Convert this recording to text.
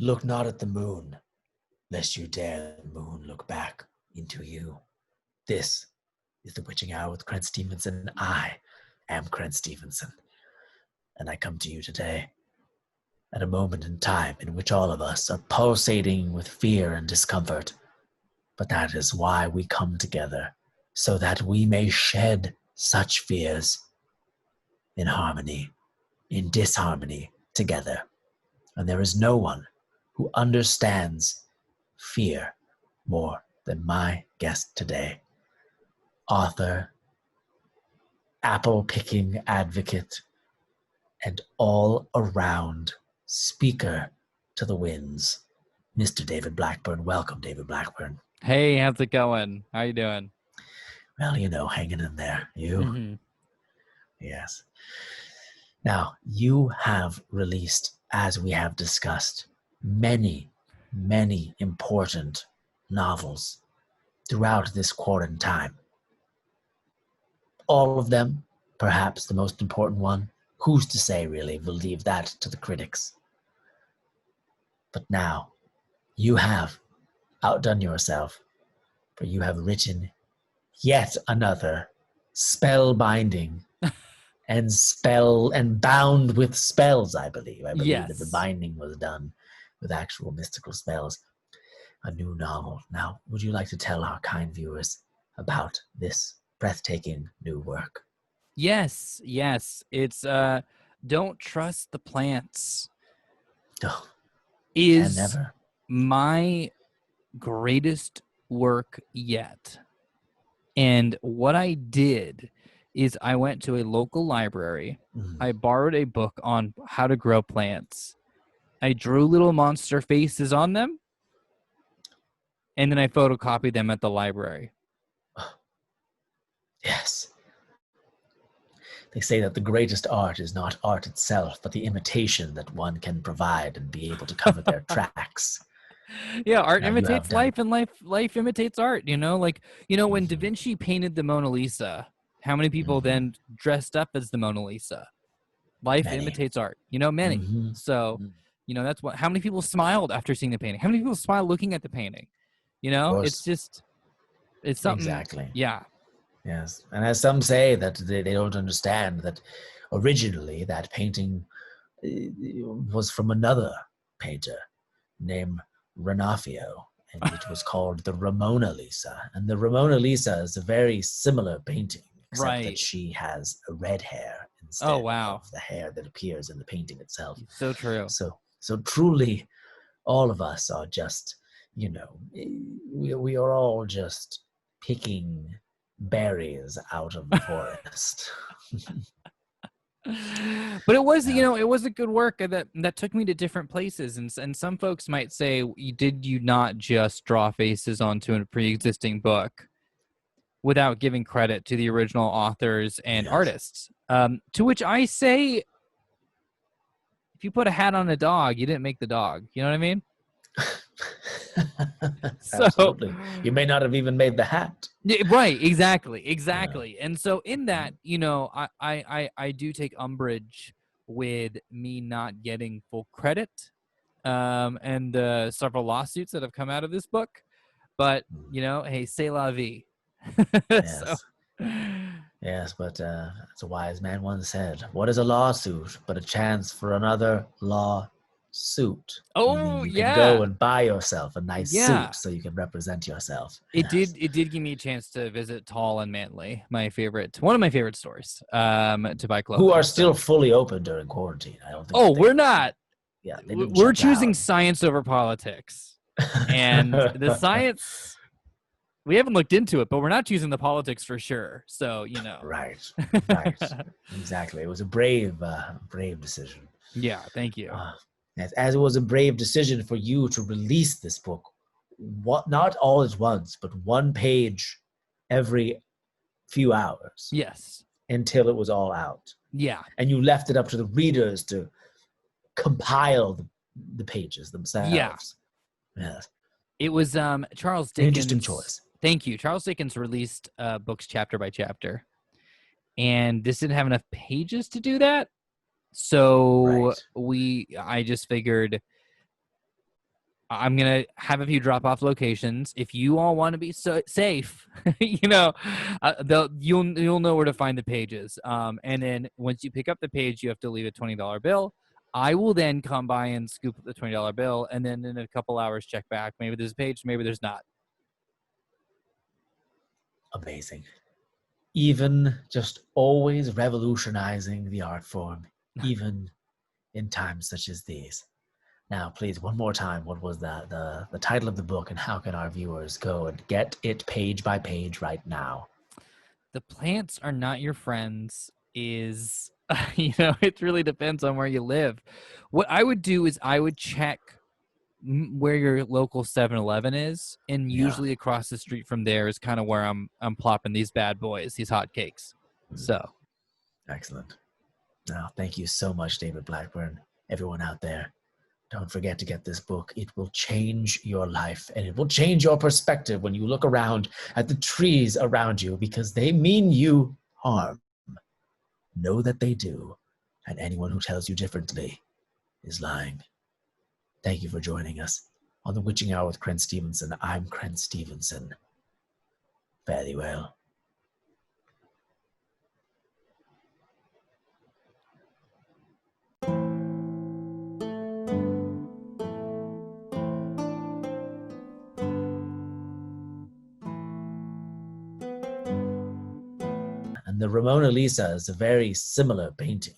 Look not at the moon, lest you dare the moon look back into you. This is the Witching Hour with Crent Stevenson. I am Crent Stevenson, and I come to you today at a moment in time in which all of us are pulsating with fear and discomfort. But that is why we come together, so that we may shed such fears in harmony, in disharmony together. And there is no one who understands fear more than my guest today. Author, apple-picking advocate, and all-around speaker to the winds, Mr. David Blackburn. Welcome, David Blackburn. Hey, how's it going? How you doing? Well, hanging in there. You? Mm-hmm. Yes. Now, you have released, as we have discussed, many, many important novels throughout this quarantine. All of them, perhaps the most important one, who's to say, really? We'll leave that to the critics. But now, you have outdone yourself, for you have written yet another spellbinding and bound with spells, I believe. I believe that the binding was done with actual mystical spells. A new novel. Now, would you like to tell our kind viewers about this breathtaking new work? Yes. It's Don't Trust the Plants. Oh, is never. My greatest work yet. And what I did is I went to a local library. I borrowed a book on how to grow plants. I drew little monster faces on them, and then I photocopied them at the library. Yes. They say that the greatest art is not art itself, but the imitation that one can provide and be able to cover their tracks. Yeah, art imitates life, and life imitates art. When Da Vinci painted the Mona Lisa, how many people then dressed up as the Mona Lisa? Life imitates art. Many. So, that's what. How many people smiled after seeing the painting? How many people smiled looking at the painting? It's something. Exactly. Yeah. Yes, and as some say that they don't understand that originally that painting was from another painter named Ranafio, and it was called the Ramona Lisa. And the Ramona Lisa is a very similar painting, except that she has a red hair instead of the hair that appears in the painting itself. So true. So truly, all of us are just, we are all just picking berries out of the forest. But it was, it was a good work that took me to different places. And some folks might say, did you not just draw faces onto a pre-existing book without giving credit to the original authors and artists? To which I say, if you put a hat on a dog, you didn't make the dog. You know what I mean? Absolutely. You may not have even made the hat. Right, exactly. Yeah. And so in that, I do take umbrage with me not getting full credit, and several lawsuits that have come out of this book. But, hey, c'est la vie. Yes. Yes, but as a wise man once said, what is a lawsuit but a chance for another lawsuit? Oh, you can go and buy yourself a nice suit so you can represent yourself. It did give me a chance to visit Tall and Manly, one of my favorite stores, to buy clothes. Who are still fully open during quarantine. I don't think. We're not. Yeah, we're choosing science over politics, and the science. We haven't looked into it, but we're not choosing the politics for sure. So, Right. Exactly. It was a brave decision. Yeah, thank you. As it was a brave decision for you to release this book, not all at once, but one page every few hours. Yes. Until it was all out. Yeah. And you left it up to the readers to compile the pages themselves. Yeah. Yes. It was Charles Dickens. Interesting choice. Thank you. Charles Dickens released books chapter by chapter. And this didn't have enough pages to do that. So I just figured I'm gonna have a few drop-off locations. If you all want to be safe, you know, you'll know where to find the pages. And then once you pick up the page, you have to leave a $20 bill. I will then come by and scoop up the $20 bill, and then in a couple hours check back. Maybe there's a page, maybe there's not. Amazing. Even just always revolutionizing the art form, even in times such as these. Now, please, one more time, what was the title of the book, and how can our viewers go and get it page by page right now? The plants are not your friends is, it really depends on where you live. What I would do is I would check where your local 7-Eleven is, and Yeah, usually across the street from there is kind of where I'm plopping these bad boys, these hot cakes. So excellent. Now, thank you so much, David Blackburn. Everyone out there, don't forget to get this book. It will change your life, and it will change your perspective when you look around at the trees around you, because they mean you harm. Know that they do, and anyone who tells you differently is lying. Thank you for joining us on The Witching Hour with Crent Stevenson. I'm Crent Stevenson. Fare thee well. And the Ramona Lisa is a very similar painting.